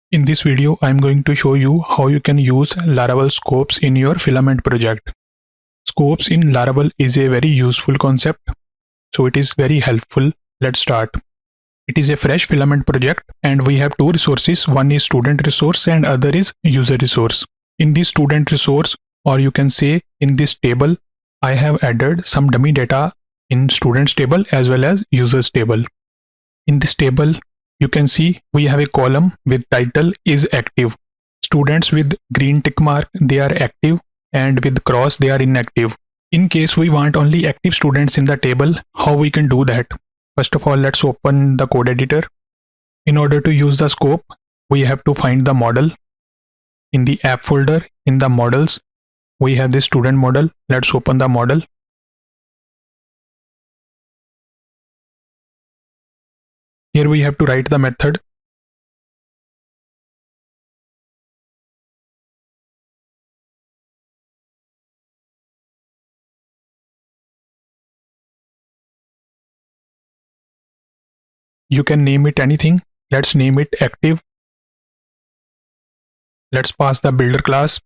In this video, I am going to show you how you can use Laravel Scopes in your filament project. Scopes in Laravel is a very useful concept, so it is very helpful. Let's start. It is a fresh filament project and we have two resources. One is student resource and other is user resource. In this student resource, or you can say in this table, I have added some dummy data in students table as well as users table. In this table, you can see we have a column with title is active. Students with green tick mark, they are active, and with cross, they are inactive. In case we want only active students in the table, how we can do that? First of all, let's open the code editor. In order to use the scope, we have to find the model. In the app folder, in the models, we have the student model. Let's open the model. Here we have to write the method. You can name it anything. Let's name it active. Let's pass the builder class.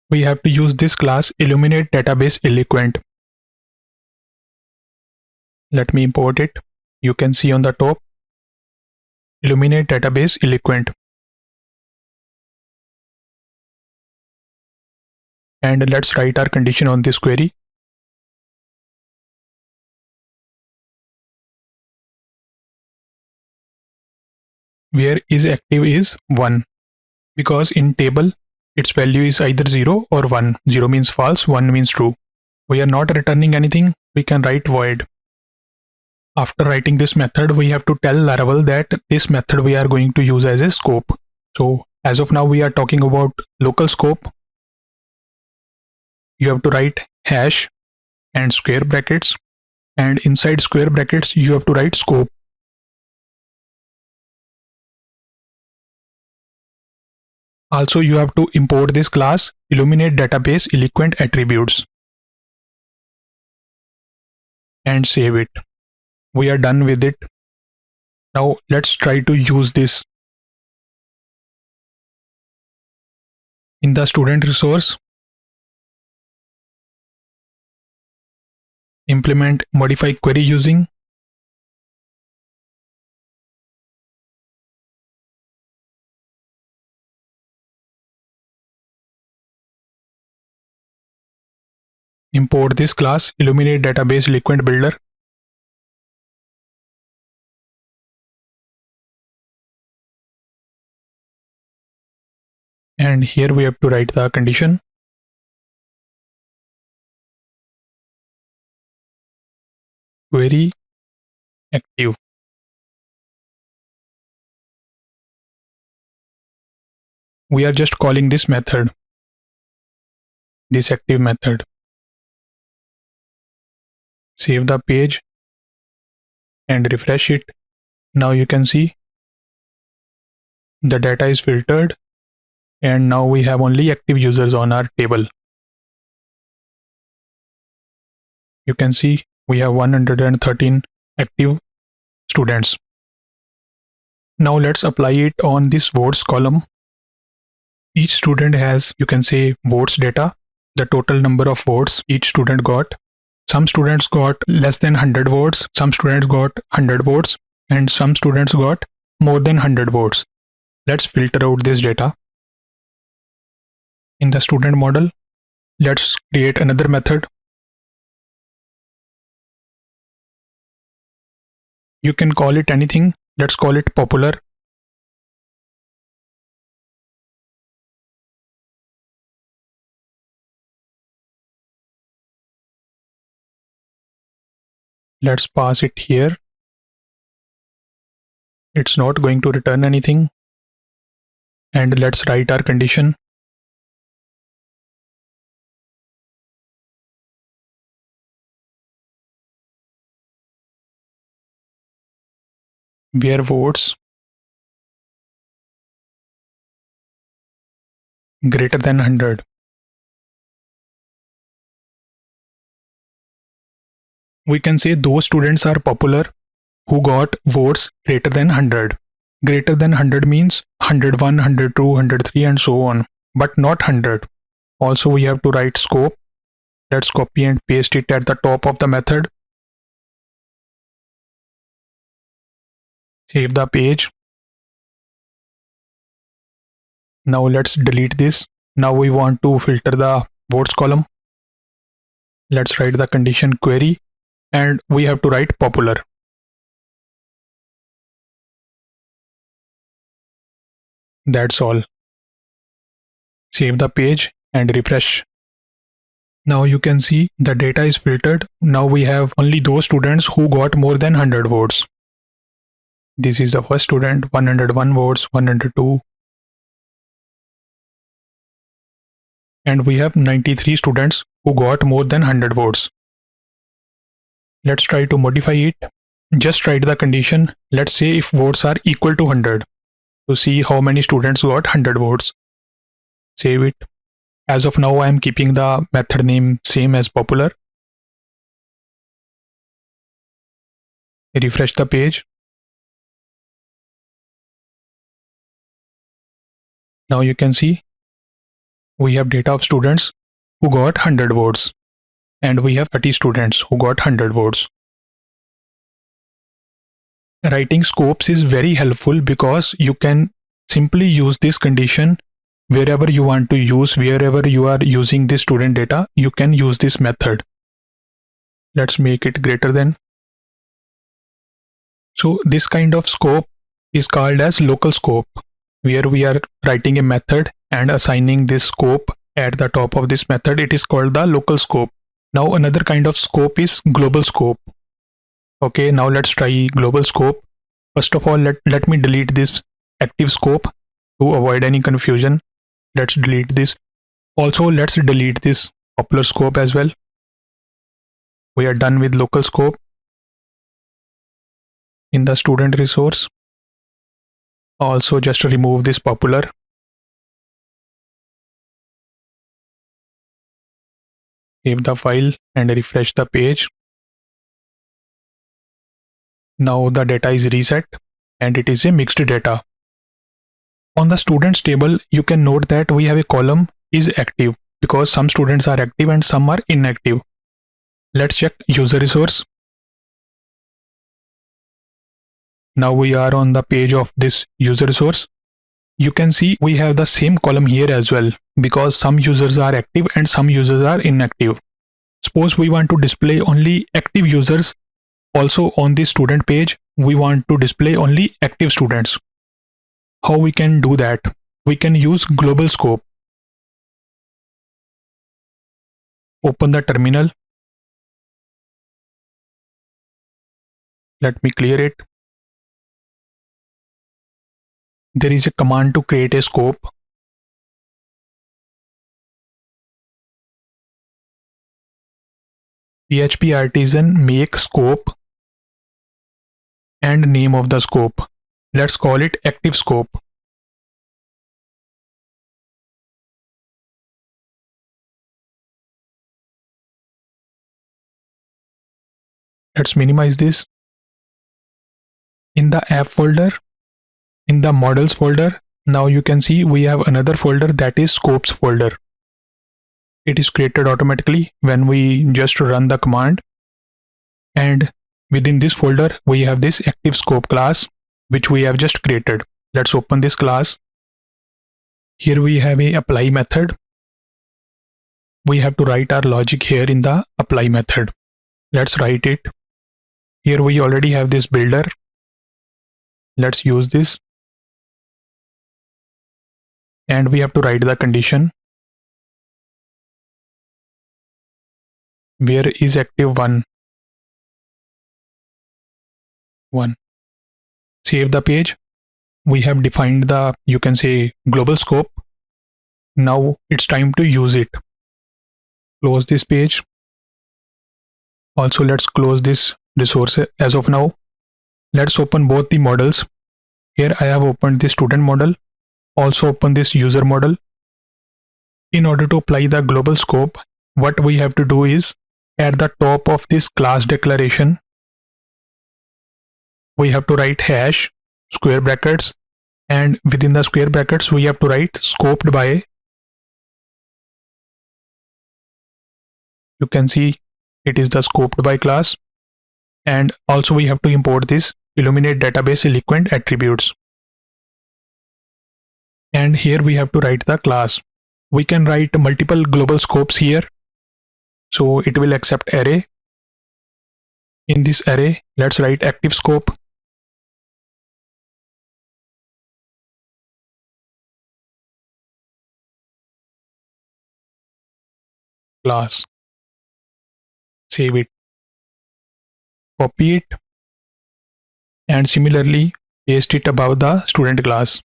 We have to use this class illuminate database eloquent. Let me import it. You can see on the top illuminate database eloquent. And let's write our condition on this query. Where is active is 1, because in table its value is either 0 or 1. 0 means false, 1 means true. We are not returning anything. We can write void. After writing this method, we have to tell Laravel that this method we are going to use as a scope. So as of now, we are talking about local scope. You have to write hash and square brackets, and inside square brackets you have to write scope. Also, you have to import this class illuminate database eloquent attributes and save it. We are done with it. Now let's try to use this. In the student resource, implement modify query using. Import this class illuminate database eloquent builder. And here we have to write the condition. Query active. We are just calling this method, this active method. Save the page and refresh it. Now you can see the data is filtered and now we have only active users on our table. You can see we have 113 active students. Now let's apply it on this votes column. Each student has, you can say, votes data, the total number of votes each student got. Some students got less than 100 votes, some students got 100 votes, and some students got more than 100 votes. Let's filter out this data. In the student model, let's create another method. You can call it anything. Let's call it popular. Let's pass it here. It's not going to return anything. And let's write our condition. Where votes greater than 100. We can say those students are popular who got votes greater than 100. Greater than 100 means 101, 102, 103 and so on, but not 100. Also we have to write scope. Let's copy and paste it at the top of the method. Save the page. Now let's delete this. Now we want to filter the votes column. Let's write the condition query and we have to write popular. That's all. Save the page and refresh. Now you can see the data is filtered. Now we have only those students who got more than 100 votes. This is the first student, 101 votes, 102. And we have 93 students who got more than 100 votes. Let's try to modify it. Just write the condition. Let's say if votes are equal to 100 to see how many students got 100 votes. Save it. As of now, I am keeping the method name same as popular. Refresh the page. Now you can see we have data of students who got 100 votes and we have 30 students who got 100 votes. Writing scopes is very helpful because you can simply use this condition wherever you want to use, wherever you are using the student data, you can use this method. Let's make it greater than. So this kind of scope is called as local scope, where we are writing a method and assigning this scope at the top of this method. It is called the local scope. Now another kind of scope is global scope. Okay, now let's try global scope. First of all, let me delete this active scope to avoid any confusion. Let's delete this. Also, let's delete this popular scope as well. We are done with local scope. In the student resource, also just remove this popular. Save the file and refresh the page. Now the data is reset and it is a mixed data. On the students table, you can note that we have a column is active because some students are active and some are inactive. Let's check user resource. Now we are on the page of this user resource. You can see we have the same column here as well because some users are active and some users are inactive. Suppose we want to display only active users. Also on the student page, we want to display only active students. How we can do that? We can use global scope. Open the terminal. Let me clear it. There is a command to create a scope. PHP artisan make scope and name of the scope. Let's call it active scope. Let's minimize this. In the app folder, in the models folder, now you can see we have another folder that is scopes folder. It is created automatically when we just run the command. And within this folder, we have this active scope class, which we have just created. Let's open this class. Here we have a apply method. We have to write our logic here in the apply method. Let's write it. Here we already have this builder. Let's use this. And we have to write the condition. Where is active 1? 1. Save the page. We have defined the, you can say, global scope. Now it's time to use it. Close this page. Also, let's close this resource as of now. Let's open both the models. Here I have opened the student model. Also open this user model. In order to apply the global scope, what we have to do is at the top of this class declaration, we have to write hash square brackets, and within the square brackets we have to write scoped by. You can see it is the scoped by class, and also we have to import this illuminate database eloquent attributes, and here we have to write the class. We can write multiple global scopes here, so it will accept array. In this array, let's write active scope, class, save it, copy it, and similarly paste it above the student class.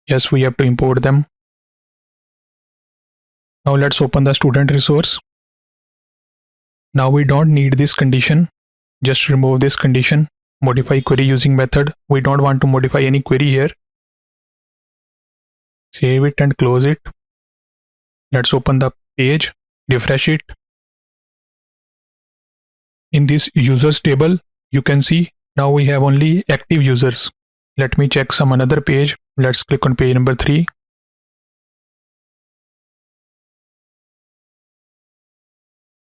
Yes, we have to import them. Now let's open the student resource. Now we don't need this condition. Just remove this condition. Modify query using method. We don't want to modify any query here. Save it and close it. Let's open the page, refresh it. In this users table, you can see now we have only active users. Let me check some another page. Let's click on page number 3.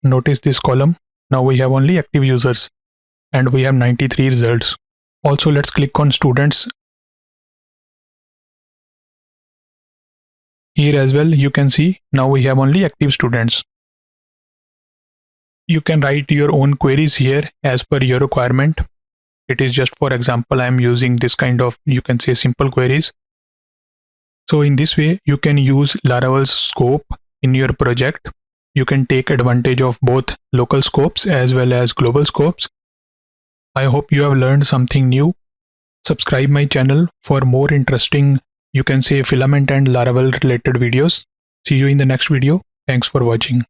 Notice this column. Now we have only active users and we have 93 results. Also, let's click on students. Here as well, you can see now we have only active students. You can write your own queries here as per your requirement. It is just for example, I am using this kind of, you can say, simple queries. So in this way, you can use Laravel's scope in your project. You can take advantage of both local scopes as well as global scopes. I hope you have learned something new. Subscribe my channel for more interesting, you can say, filament and Laravel related videos. See you in the next video. Thanks for watching.